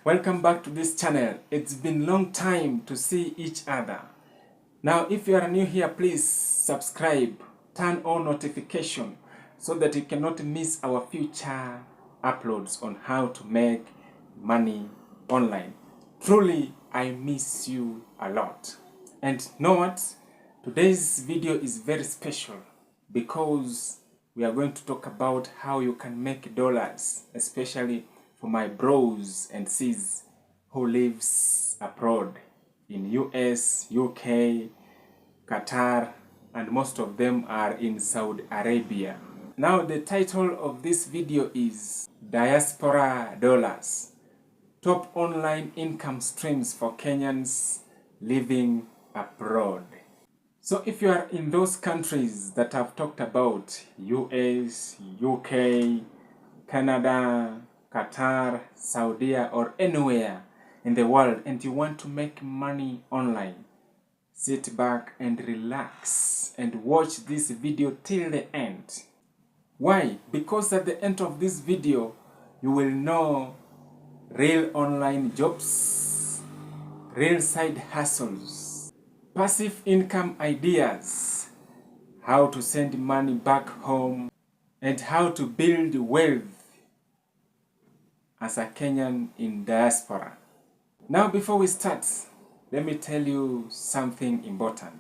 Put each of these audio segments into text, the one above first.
Welcome back to this channel. It's been a long time to see each other. Now, if you are new here, please subscribe, turn on notification so that you cannot miss our future uploads on how to make money online. Truly, I miss you a lot. And know what? Today's video is very special because we are going to talk about how you can make dollars, especially for my bros and sis who lives abroad in US, UK, Qatar, and most of them are in Saudi Arabia. Now the title of this video is Diaspora Dollars, Top Online Income Streams for Kenyans Living Abroad. So if you are in those countries that I've talked about, US, UK, Canada, Qatar, Saudi, or anywhere in the world, and you want to make money online, sit back and relax and watch this video till the end. Why? Because at the end of this video, you will know real online jobs, real side hustles, passive income ideas, how to send money back home, and how to build wealth as a Kenyan in diaspora. Now before we start, let me tell you something important.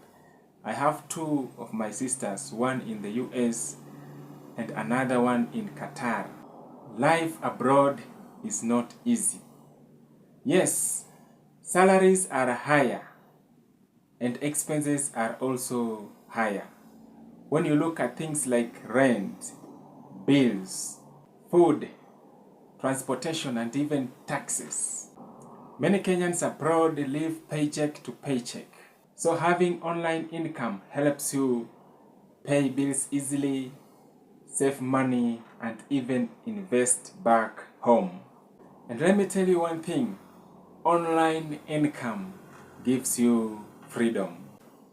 I have two of my sisters, one in the US and another one in Qatar. Life abroad is not easy. Yes, salaries are higher and expenses are also higher. When you look at things like rent, bills, food, transportation, and even taxes. Many Kenyans abroad live paycheck to paycheck. So having online income helps you pay bills easily, save money, and even invest back home. And let me tell you one thing, online income gives you freedom.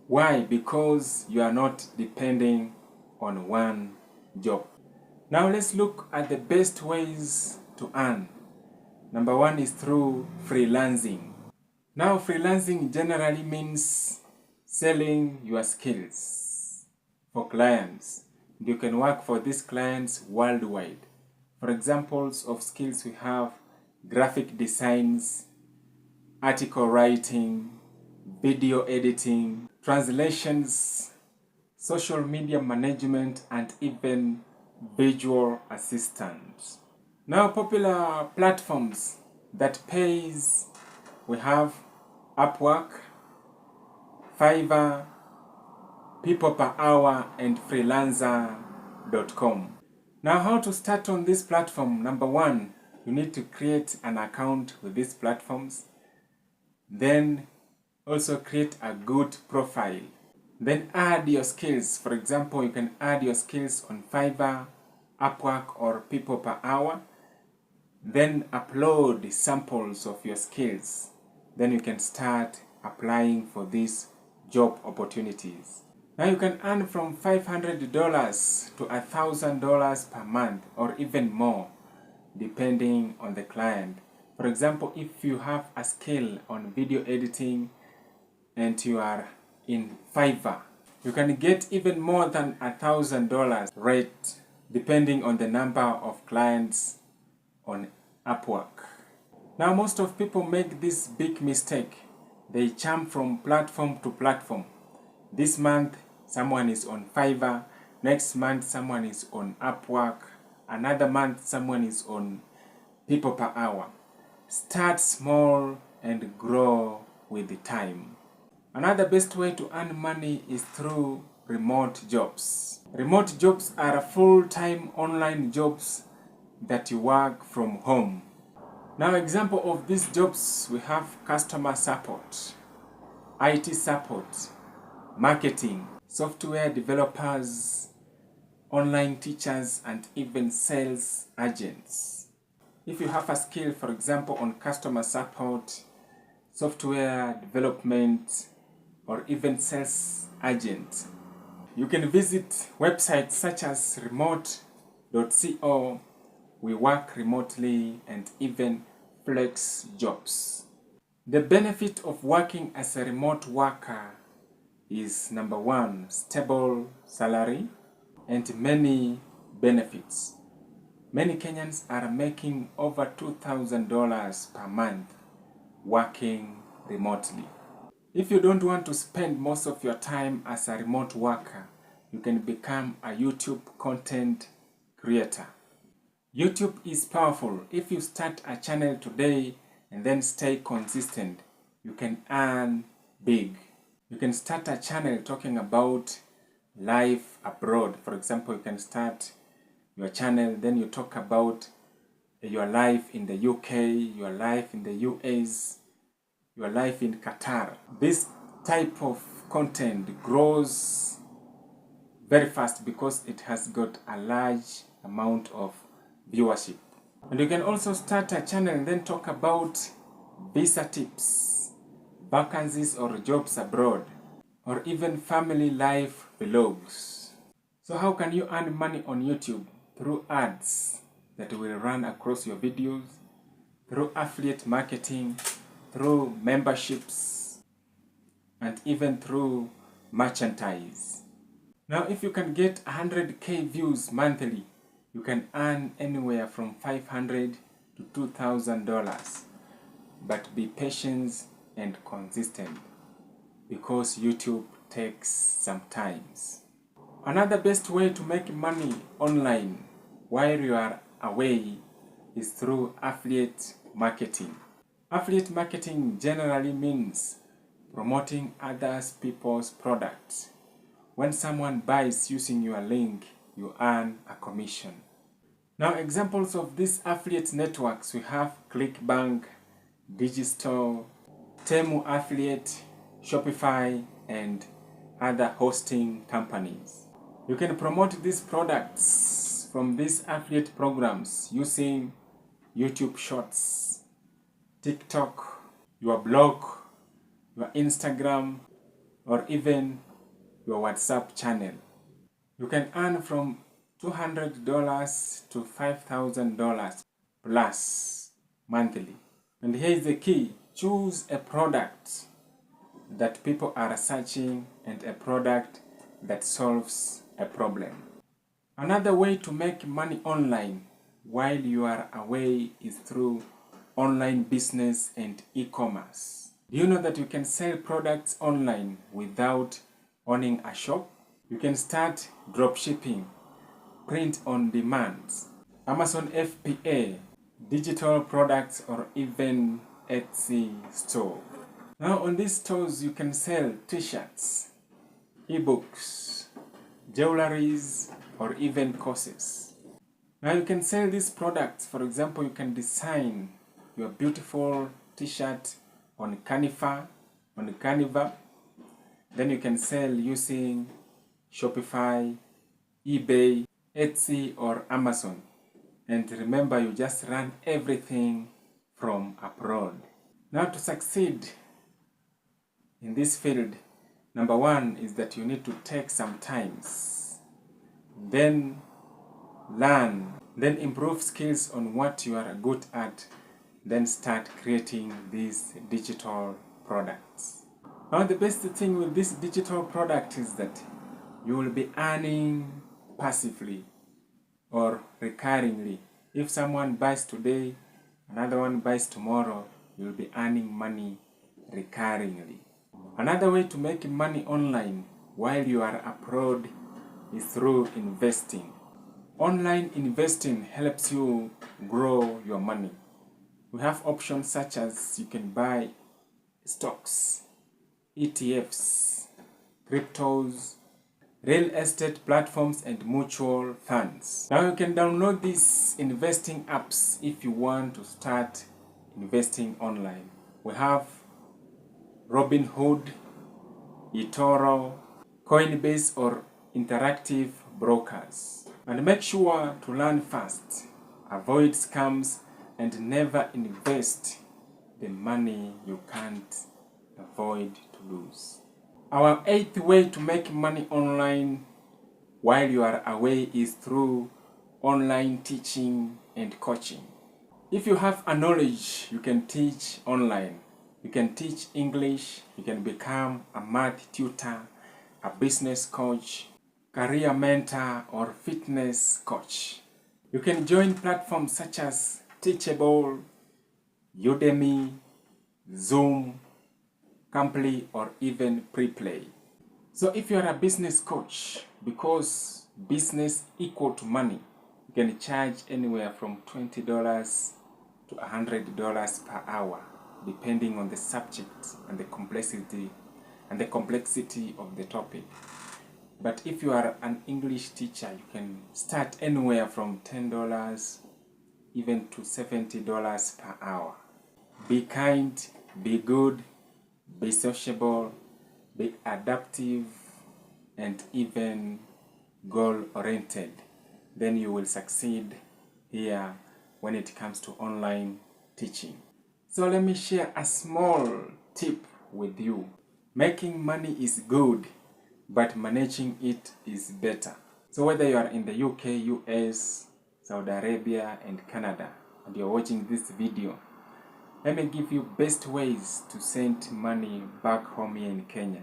Why? Because you are not depending on one job. Now let's look at the best ways to earn. Number one is through freelancing. Now freelancing generally means selling your skills for clients. You can work for these clients worldwide. For examples of skills we have graphic designs, article writing, video editing, translations, social media management, and even visual assistants. Now popular platforms that pays, we have Upwork, Fiverr, People Per Hour, and freelancer.com. Now how to start on this platform? Number one, you need to create an account with these platforms. Then also create a good profile. Then add your skills. For example, you can add your skills on Fiverr, Upwork, or People Per Hour. Then upload samples of your skills. Then you can start applying for these job opportunities. Now you can earn from $500 to $1,000 per month or even more, depending on the client. For example, if you have a skill on video editing and you are in Fiverr, you can get even more than $1,000 rate, depending on the number of clients on Upwork. Now most of people make this big mistake. They jump from platform to platform. This month someone is on Fiverr, next month someone is on Upwork, another month someone is on People Per Hour. Start small and grow with the time. Another best way to earn money is through remote jobs. Remote jobs are full-time online jobs that you work from home. Now example of these jobs, we have customer support, IT support, marketing, software developers, online teachers, and even sales agents. If you have a skill, for example, on customer support, software development, or even sales agent, you can visit websites such as remote.co, We Work Remotely, and even flex jobs. The benefit of working as a remote worker is number one, stable salary and many benefits. Many Kenyans are making over $2,000 per month working remotely. If you don't want to spend most of your time as a remote worker, you can become a YouTube content creator. YouTube is powerful. If you start a channel today and then stay consistent, you can earn big. You can start a channel talking about life abroad. For example, you can start your channel, then you talk about your life in the UK, your life in the US, your life in Qatar. This type of content grows very fast because it has got a large amount of viewership. And you can also start a channel and then talk about visa tips, vacancies or jobs abroad, or even family life vlogs. So how can you earn money on YouTube? Through ads that will run across your videos, through affiliate marketing, through memberships, and even through merchandise. Now, if you can get 100k views monthly, you can earn anywhere from $500 to $2,000. But be patient and consistent because YouTube takes some time. Another best way to make money online while you are away is through affiliate marketing. Affiliate marketing generally means promoting other people's products. When someone buys using your link, you earn a commission. Now, examples of these affiliate networks, we have ClickBank, Digistore, Temu Affiliate, Shopify, and other hosting companies. You can promote these products from these affiliate programs using YouTube Shorts, TikTok, your blog, your Instagram, or even your WhatsApp channel. You can earn from $200 to $5,000 plus monthly. And here is the key: choose a product that people are searching and a product that solves a problem. Another way to make money online while you are away is through online business and e-commerce. Do you know that you can sell products online without owning a shop? You can start dropshipping, print on demand, Amazon FBA, digital products, or even Etsy store. Now on these stores you can sell t-shirts, ebooks, jewelries, or even courses. Now you can sell these products. For example, you can design your beautiful t-shirt on Canva. Then you can sell using Shopify, eBay, Etsy, or Amazon. And remember, you just run everything from abroad. Now to succeed in this field, number one is that you need to take some time, then learn, then improve skills on what you are good at, then start creating these digital products. Now the best thing with this digital product is that you will be earning passively or recurringly. If someone buys today, another one buys tomorrow, you'll be earning money recurringly. Another way to make money online while you are abroad is through investing. Online investing helps you grow your money. We have options such as you can buy stocks, ETFs, cryptos, real estate platforms, and mutual funds. Now you can download these investing apps if you want to start investing online. We have Robinhood, eToro, Coinbase, or interactive brokers. And make sure to learn fast, avoid scams, and never invest the money you can't avoid to lose. Our 8th way to make money online while you are away is through online teaching and coaching. If you have a knowledge, you can teach online. You can teach English, you can become a math tutor, a business coach, career mentor, or fitness coach. You can join platforms such as Teachable, Udemy, Zoom, Cambly, or even Preplay. So if you are a business coach, because business equal to money, you can charge anywhere from $20 to $100 per hour, depending on the subject and the complexity of the topic. But if you are an English teacher, you can start anywhere from $10 even to $70 per hour. Be kind, be good, be sociable, be adaptive, and even goal-oriented. Then you will succeed here when it comes to online teaching. So let me share a small tip with you. Making money is good, but managing it is better. So whether you are in the UK, US, Saudi Arabia, and Canada, and you're watching this video, let me give you best ways to send money back home here in Kenya.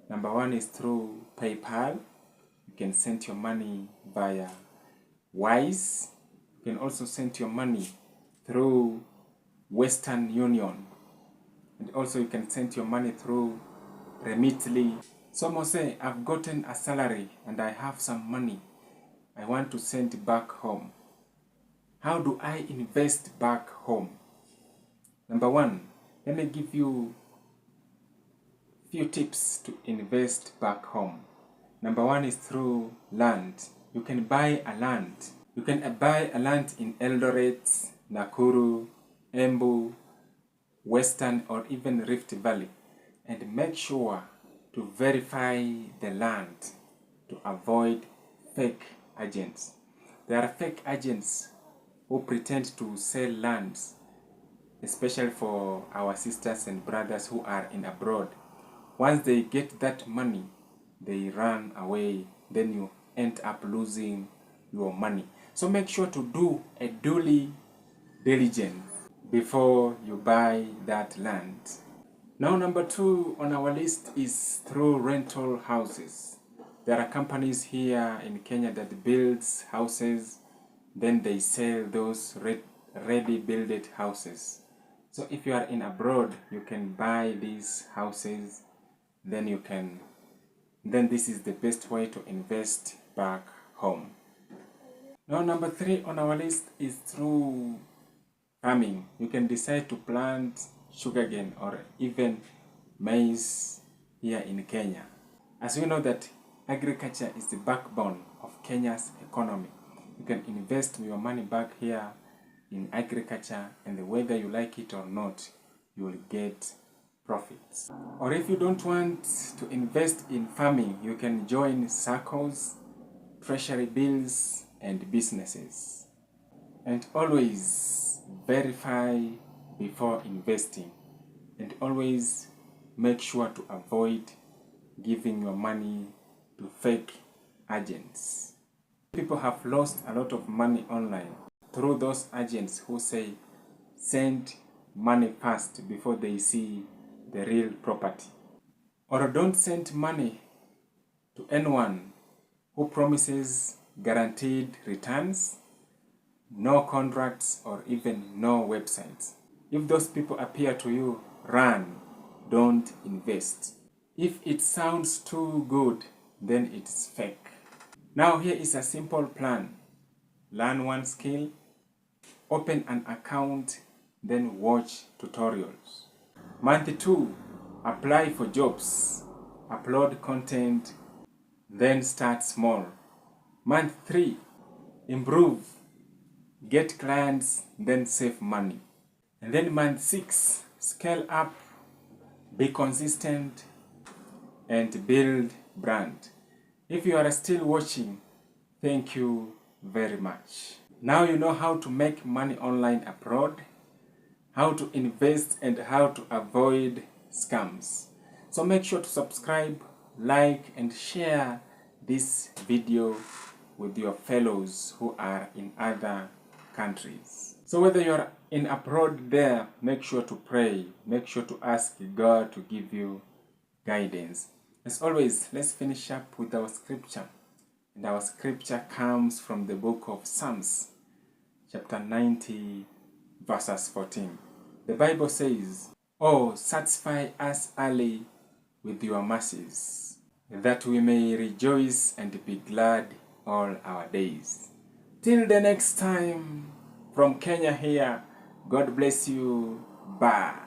Number one is through PayPal. You can send your money via Wise. You can also send your money through Western Union. And also you can send your money through Remitly. Some say, I've gotten a salary and I have some money I want to send back home. How do I invest back home? Number one, let me give you a few tips to invest back home. Number one is through land. You can buy a land. You can buy a land in Eldoret, Nakuru, Embu, Western, or even Rift Valley. And make sure to verify the land to avoid fake agents. There are fake agents who pretend to sell lands, especially for our sisters and brothers who are in abroad. Once they get that money, they run away, then you end up losing your money. So make sure to do a duly diligence before you buy that land. Now number two on our list is through rental houses. There are companies here in Kenya that builds houses, then they sell those ready built houses. So if you are in abroad, you can buy these houses, then this is the best way to invest back home. Now number three on our list is through farming. You can decide to plant sugarcane or even maize here in Kenya. As we know that agriculture is the backbone of Kenya's economy. You can invest your money back here in agriculture, and whether you like it or not, you will get profits. Or if you don't want to invest in farming, you can join circles, treasury bills, and businesses. And always verify before investing, and always make sure to avoid giving your money to fake agents. People have lost a lot of money online through those agents who say send money first before they see the real property. Or don't send money to anyone who promises guaranteed returns, no contracts, or even no websites. If those people appear to you, run, don't invest. If it sounds too good, then it's fake. Now here is a simple plan. Learn one skill, open an account, then watch tutorials. Month 2, apply for jobs, upload content, then start small. Month 3, improve, get clients, then save money. And then month 6, scale up, be consistent, and build brand. If you are still watching, thank you very much. Now you know how to make money online abroad, how to invest, and how to avoid scams. So make sure to subscribe, like, and share this video with your fellows who are in other countries. So whether you're in abroad there, make sure to pray. Make sure to ask God to give you guidance. As always, let's finish up with our scripture. And our scripture comes from the book of Psalms, chapter 90, verses 14. The Bible says, "Oh, satisfy us early with your mercies, that we may rejoice and be glad all our days." Till the next time, from Kenya here, God bless you. Bye.